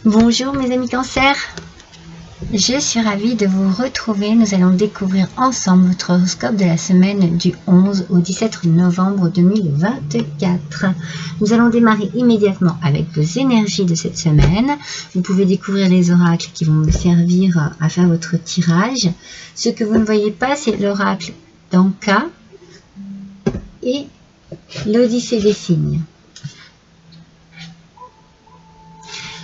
Bonjour mes amis Cancer, je suis ravie de vous retrouver. Nous allons découvrir ensemble votre horoscope de la semaine du 11 au 17 novembre 2024. Nous allons démarrer immédiatement avec vos énergies de cette semaine. Vous pouvez découvrir les oracles qui vont vous servir à faire votre tirage. Ce que vous ne voyez pas, c'est l'oracle d'Anka et l'Odyssée des signes.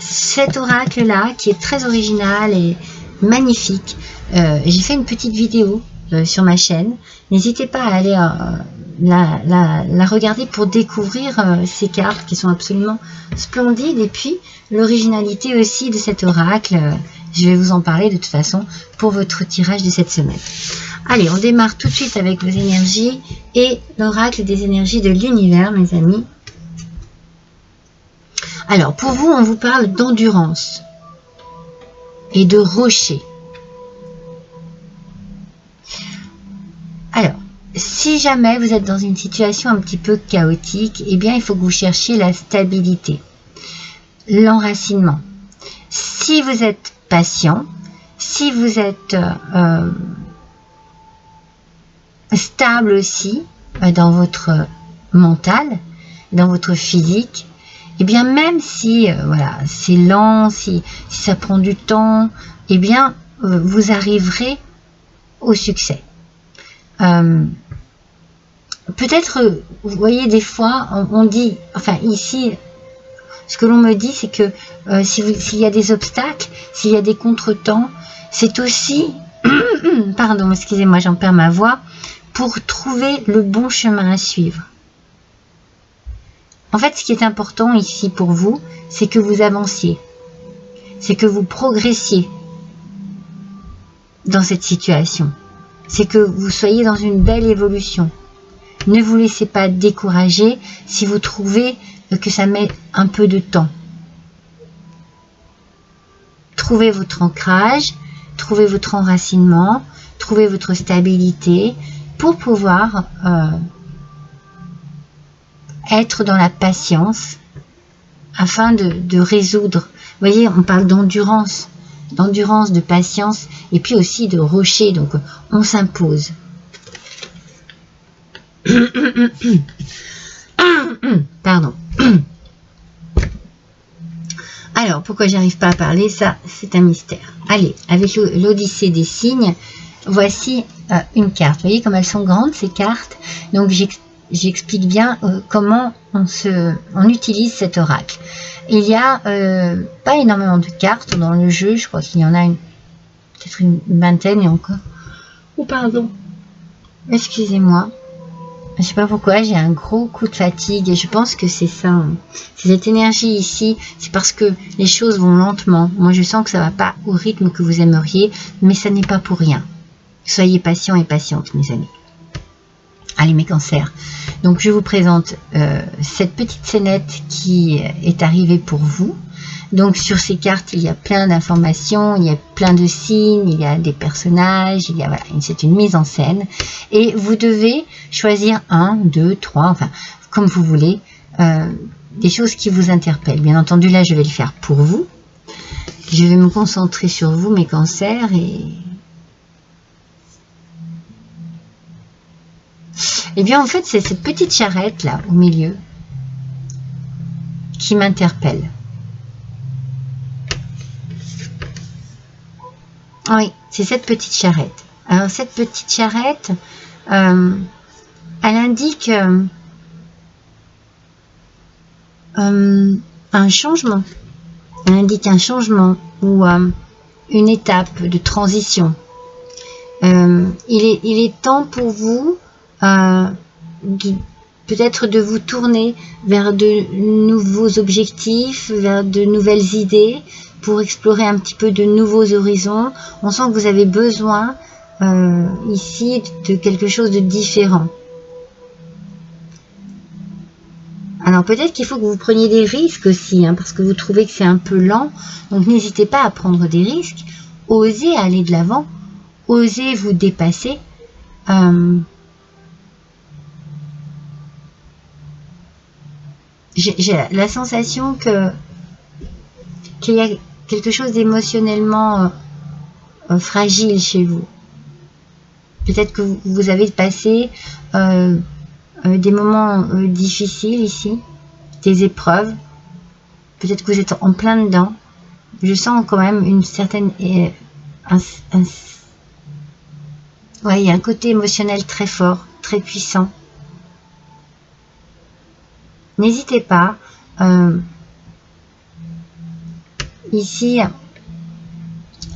Cet oracle-là, qui est très original et magnifique, j'ai fait une petite vidéo sur ma chaîne. N'hésitez pas à aller la regarder pour découvrir ces cartes qui sont absolument splendides. Et puis, l'originalité aussi de cet oracle, je vais vous en parler de toute façon pour votre tirage de cette semaine. Allez, on démarre tout de suite avec vos énergies et l'oracle des énergies de l'univers, mes amis. Alors, pour vous, on vous parle d'endurance et de rocher. Alors, si jamais vous êtes dans une situation un petit peu chaotique, eh bien, il faut que vous cherchiez la stabilité, l'enracinement. Si vous êtes patient, si vous êtes stable aussi dans votre mental, dans votre physique, et bien même si voilà, c'est lent, si ça prend du temps, et bien vous arriverez au succès. Peut-être, vous voyez, des fois on dit, enfin ici, ce que l'on me dit, c'est que s'il y a des obstacles, s'il y a des contretemps, c'est aussi, pardon, excusez-moi, j'en perds ma voix, pour trouver le bon chemin à suivre. En fait, ce qui est important ici pour vous, c'est que vous avanciez, c'est que vous progressiez dans cette situation, c'est que vous soyez dans une belle évolution. Ne vous laissez pas décourager si vous trouvez que ça met un peu de temps. Trouvez votre ancrage, trouvez votre enracinement, trouvez votre stabilité pour pouvoir être dans la patience afin de résoudre. Vous voyez, on parle d'endurance, de patience et puis aussi de rocher. Donc, on s'impose. Pardon. Alors, pourquoi j'arrive pas à parler? Ça, c'est un mystère. Allez, avec l'Odyssée des signes, voici une carte. Vous voyez comme elles sont grandes, ces cartes. Donc, j'explique bien comment on utilise cet oracle. Il y a pas énormément de cartes dans le jeu. Je crois qu'il y en a peut-être une vingtaine et encore. Oh, pardon. Excusez-moi. Je ne sais pas pourquoi, j'ai un gros coup de fatigue et je pense que c'est ça. C'est cette énergie ici, c'est parce que les choses vont lentement. Moi, je sens que ça ne va pas au rythme que vous aimeriez, mais ça n'est pas pour rien. Soyez patients et patientes, mes amis. Allez, mes cancers. Donc, je vous présente cette petite scénette qui est arrivée pour vous. Donc, sur ces cartes, il y a plein d'informations, il y a plein de signes, il y a des personnages, il y a, voilà, c'est une mise en scène. Et vous devez choisir 1, 2, 3, enfin, comme vous voulez, des choses qui vous interpellent. Bien entendu, là, je vais le faire pour vous. Je vais me concentrer sur vous, mes cancers, et... Eh bien, en fait, c'est cette petite charrette, là, au milieu, qui m'interpelle. Oui, c'est cette petite charrette. Alors, cette petite charrette, elle indique un changement. Elle indique un changement ou une étape de transition. Il est temps pour vous peut-être de vous tourner vers de nouveaux objectifs, vers de nouvelles idées, pour explorer un petit peu de nouveaux horizons. On sent que vous avez besoin ici de quelque chose de différent. Alors peut-être qu'il faut que vous preniez des risques aussi, hein, parce que vous trouvez que c'est un peu lent. Donc n'hésitez pas à prendre des risques. Osez aller de l'avant. Osez vous dépasser. J'ai la sensation qu'il y a quelque chose d'émotionnellement fragile chez vous. Peut-être que vous avez passé des moments difficiles ici, des épreuves. Peut-être que vous êtes en plein dedans. Je sens quand même une certaine... ouais, il y a un côté émotionnel très fort, très puissant. N'hésitez pas. Ici,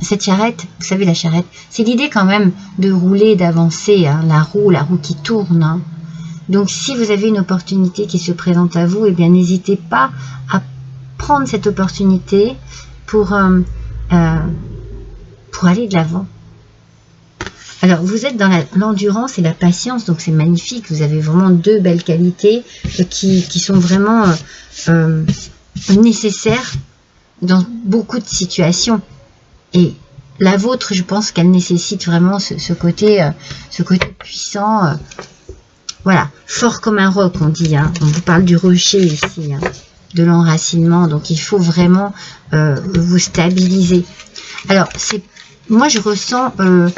cette charrette, vous savez la charrette, c'est l'idée quand même de rouler, d'avancer, hein, la roue qui tourne. Hein. Donc si vous avez une opportunité qui se présente à vous, eh bien n'hésitez pas à prendre cette opportunité pour aller de l'avant. Alors vous êtes dans l'endurance et la patience, donc c'est magnifique, vous avez vraiment deux belles qualités qui sont vraiment nécessaires dans beaucoup de situations. Et la vôtre, je pense qu'elle nécessite vraiment ce côté puissant, voilà, fort comme un roc, on dit. Hein. On vous parle du rocher ici, hein, de l'enracinement. Donc, il faut vraiment vous stabiliser. Alors, moi, je ressens que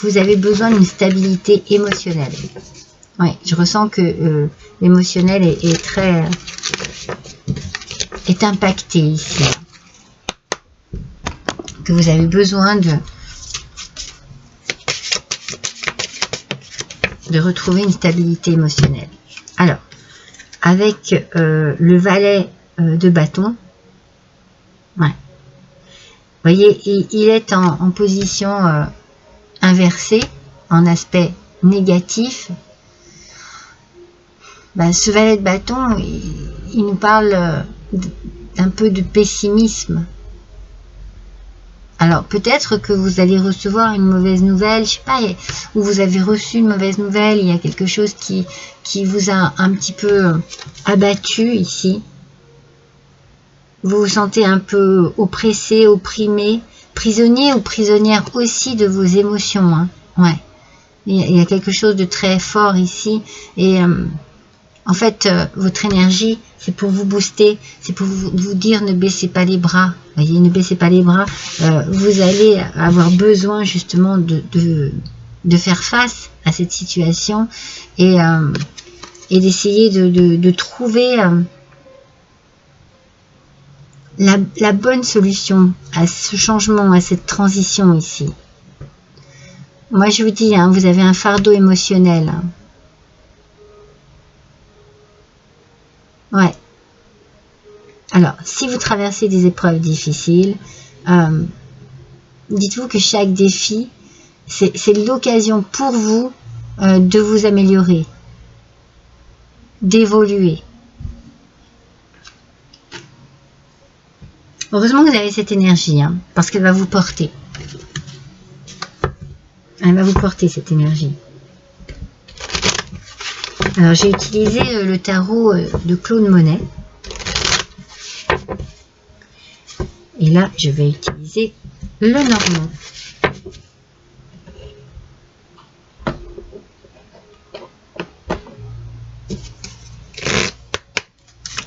vous avez besoin d'une stabilité émotionnelle. Oui, je ressens que l'émotionnel est impacté ici. Que vous avez besoin de retrouver une stabilité émotionnelle. Alors, avec le valet de bâton, ouais. Vous voyez, il est en position inversée, en aspect négatif. Ben, ce valet de bâton, il nous parle d'un peu de pessimisme. Alors, peut-être que vous allez recevoir une mauvaise nouvelle, je sais pas, ou vous avez reçu une mauvaise nouvelle, il y a quelque chose qui vous a un petit peu abattu ici. Vous vous sentez un peu oppressé, opprimé, prisonnier ou prisonnière aussi de vos émotions. Hein. Ouais. Il y a quelque chose de très fort ici. Et en fait, votre énergie, c'est pour vous booster, c'est pour vous dire ne baissez pas les bras. Voyez, ne baissez pas les bras. Vous allez avoir besoin justement de faire face à cette situation et d'essayer de trouver la bonne solution à ce changement, à cette transition ici. Moi, je vous dis, hein, vous avez un fardeau émotionnel. Hein. Ouais. Alors, si vous traversez des épreuves difficiles, dites-vous que chaque défi, c'est l'occasion pour vous de vous améliorer, d'évoluer. Heureusement que vous avez cette énergie, hein, parce qu'elle va vous porter. Elle va vous porter, cette énergie. Alors, j'ai utilisé le tarot de Claude Monet. Et là, je vais utiliser le Normand.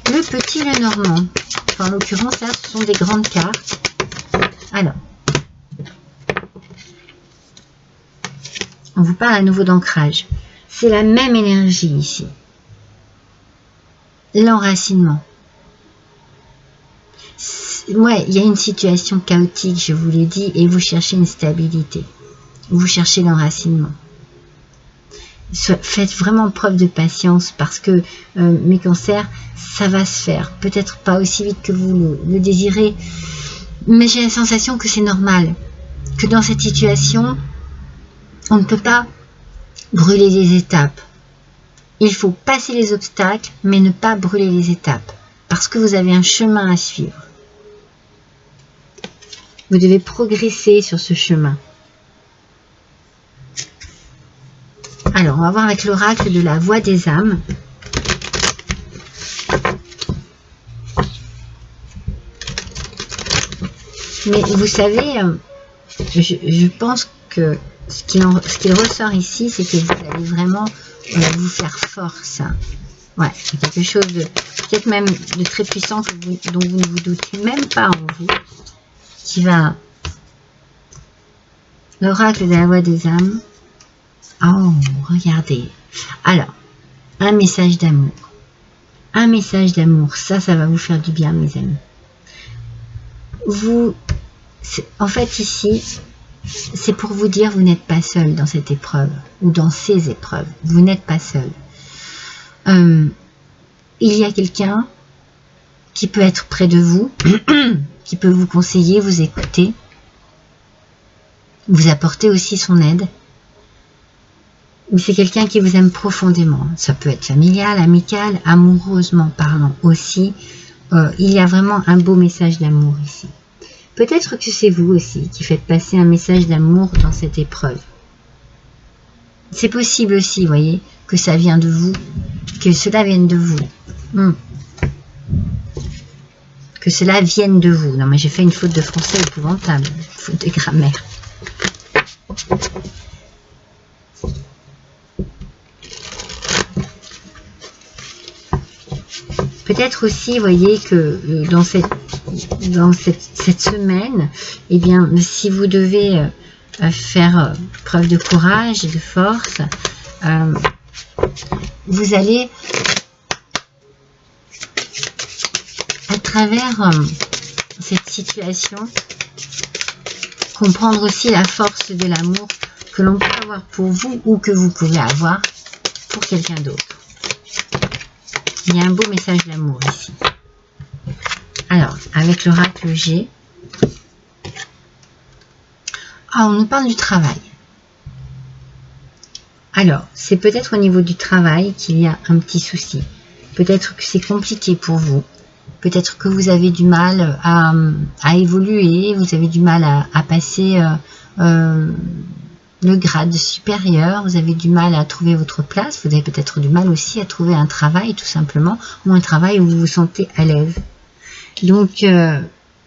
Le petit Lenormand. Enfin, en l'occurrence, là, ce sont des grandes cartes. Alors, on vous parle à nouveau d'ancrage. C'est la même énergie ici. L'enracinement. Ouais, il y a une situation chaotique, je vous l'ai dit, et vous cherchez une stabilité. Vous cherchez l'enracinement. Faites vraiment preuve de patience parce que mes cancers, ça va se faire. Peut-être pas aussi vite que vous le désirez, mais j'ai la sensation que c'est normal. Que dans cette situation, on ne peut pas brûler les étapes. Il faut passer les obstacles, mais ne pas brûler les étapes. Parce que vous avez un chemin à suivre. Vous devez progresser sur ce chemin. Alors, on va voir avec l'oracle de la voix des âmes. Mais vous savez, je pense que ce qu'il ressort ici, c'est que vous allez vraiment vous faire force. Ouais, c'est quelque chose de peut-être même de très puissant dont vous ne vous doutez même pas en vous. qui va... L'oracle de la voix des âmes. Oh, regardez. Alors, un message d'amour. Un message d'amour. Ça va vous faire du bien, mes amis. En fait, ici, c'est pour vous dire, vous n'êtes pas seul dans cette épreuve, ou dans ces épreuves. Vous n'êtes pas seul. Il y a quelqu'un qui peut être près de vous, qui peut vous conseiller, vous écouter, vous apporter aussi son aide. Mais c'est quelqu'un qui vous aime profondément. Ça peut être familial, amical, amoureusement parlant aussi. Il y a vraiment un beau message d'amour ici. Peut-être que c'est vous aussi qui faites passer un message d'amour dans cette épreuve. C'est possible aussi, vous voyez, que ça vient de vous, que cela vienne de vous. Que cela vienne de vous. Non, mais j'ai fait une faute de français épouvantable, faute de grammaire. Peut-être aussi, vous voyez, que dans cette semaine, eh bien, si vous devez faire preuve de courage et de force, vous allez, à travers cette situation, comprendre aussi la force de l'amour que l'on peut avoir pour vous ou que vous pouvez avoir pour quelqu'un d'autre. Il y a un beau message d'amour ici. Alors, avec l'oracle G, on nous parle du travail. Alors, c'est peut-être au niveau du travail qu'il y a un petit souci. Peut-être que c'est compliqué pour vous. Peut-être que vous avez du mal à évoluer, vous avez du mal à passer le grade supérieur, vous avez du mal à trouver votre place, vous avez peut-être du mal aussi à trouver un travail tout simplement, ou un travail où vous vous sentez à l'aise. Donc,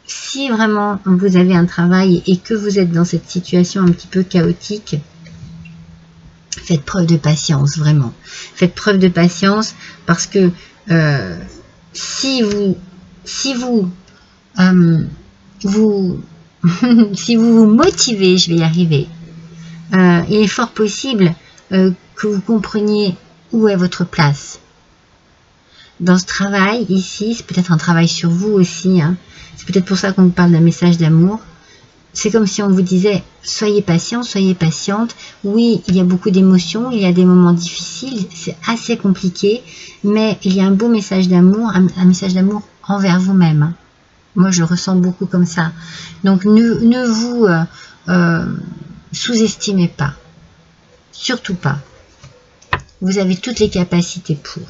si vraiment vous avez un travail et que vous êtes dans cette situation un petit peu chaotique, faites preuve de patience, vraiment. Faites preuve de patience parce que si vous vous motivez, je vais y arriver, il est fort possible que vous compreniez où est votre place. Dans ce travail, ici, c'est peut-être un travail sur vous aussi, hein. C'est peut-être pour ça qu'on vous parle d'un message d'amour. C'est comme si on vous disait, soyez patient, soyez patiente. Oui, il y a beaucoup d'émotions, il y a des moments difficiles, c'est assez compliqué, mais il y a un beau message d'amour, un message d'amour envers vous-même. Hein. Moi, je le ressens beaucoup comme ça. Donc, ne vous sous-estimez pas. Surtout pas. Vous avez toutes les capacités pour.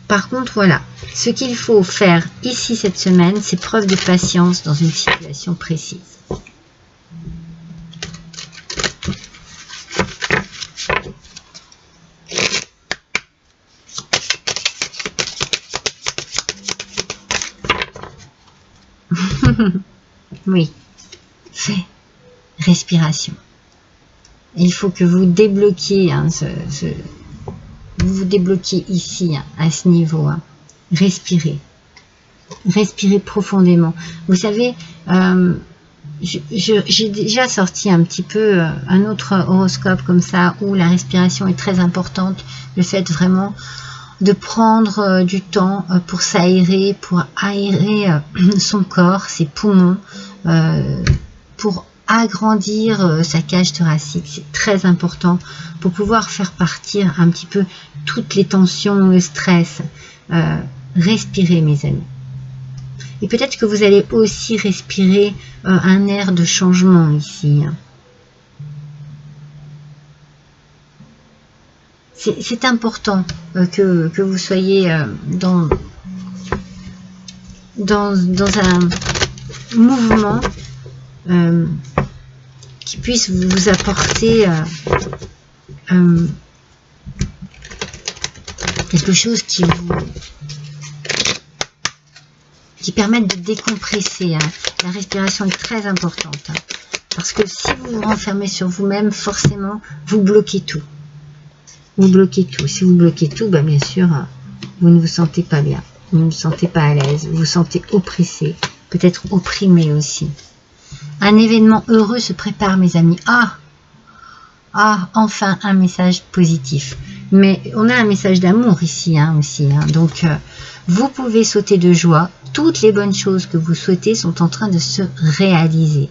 Par contre, voilà. Ce qu'il faut faire ici cette semaine, c'est preuve de patience dans une situation précise. Oui, fait respiration. Il faut que vous débloquiez, hein, vous vous débloquiez ici, hein, à ce niveau. Hein. Respirez. Respirez profondément. Vous savez, j'ai déjà sorti un petit peu un autre horoscope comme ça, où la respiration est très importante. Le fait vraiment de prendre du temps pour s'aérer, pour aérer son corps, ses poumons, pour agrandir sa cage thoracique. C'est très important pour pouvoir faire partir un petit peu toutes les tensions, le stress. Respirez, mes amis. Et peut-être que vous allez aussi respirer un air de changement ici. C'est important que vous soyez dans un mouvement qui puisse vous apporter quelque chose qui permette de décompresser. Hein. La respiration est très importante. Hein, parce que si vous vous renfermez sur vous-même, forcément, vous bloquez tout. Vous bloquez tout. Si vous bloquez tout, ben bien sûr, vous ne vous sentez pas bien. vous ne vous sentez pas à l'aise, vous vous sentez oppressé, peut-être opprimé aussi. Un événement heureux se prépare, mes amis. Ah, enfin un message positif. Mais on a un message d'amour ici aussi. Donc, vous pouvez sauter de joie. Toutes les bonnes choses que vous souhaitez sont en train de se réaliser.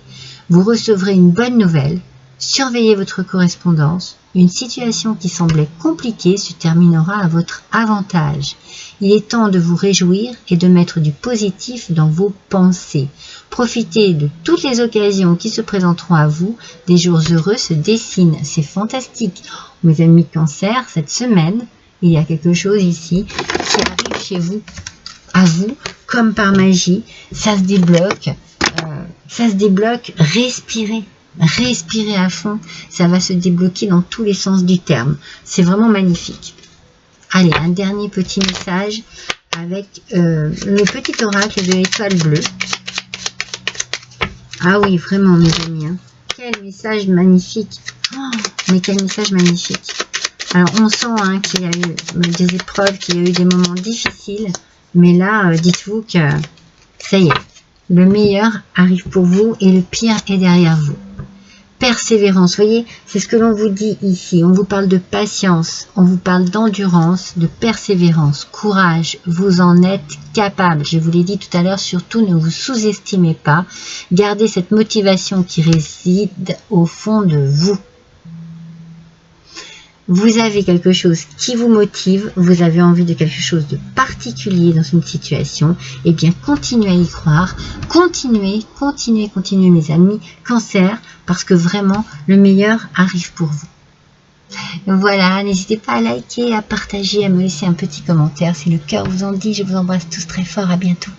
Vous recevrez une bonne nouvelle. Surveillez votre correspondance. Une situation qui semblait compliquée se terminera à votre avantage. Il est temps de vous réjouir et de mettre du positif dans vos pensées. Profitez de toutes les occasions qui se présenteront à vous. Des jours heureux se dessinent. C'est fantastique. Mes amis Cancer, cette semaine, il y a quelque chose ici qui arrive chez vous, à vous, comme par magie. Ça se débloque. Respirez. Respirez à fond, ça va se débloquer dans tous les sens du terme. C'est vraiment magnifique. Allez, un dernier petit message avec le petit oracle de l'étoile bleue. Ah oui, vraiment, mes amis. Quel message magnifique. Oh, mais quel message magnifique. Alors, on sent qu'il y a eu des épreuves, qu'il y a eu des moments difficiles. Mais là, dites-vous que ça y est, le meilleur arrive pour vous et le pire est derrière vous. Persévérance, voyez, c'est ce que l'on vous dit ici. On vous parle de patience, on vous parle d'endurance, de persévérance, courage. Vous en êtes capable. Je vous l'ai dit tout à l'heure, surtout ne vous sous-estimez pas. Gardez cette motivation qui réside au fond de vous. Vous avez quelque chose qui vous motive, vous avez envie de quelque chose de particulier dans une situation, eh bien continuez à y croire, continuez mes amis Cancer, parce que vraiment le meilleur arrive pour vous. Voilà, n'hésitez pas à liker, à partager, à me laisser un petit commentaire si le cœur vous en dit. Je vous embrasse tous très fort, à bientôt.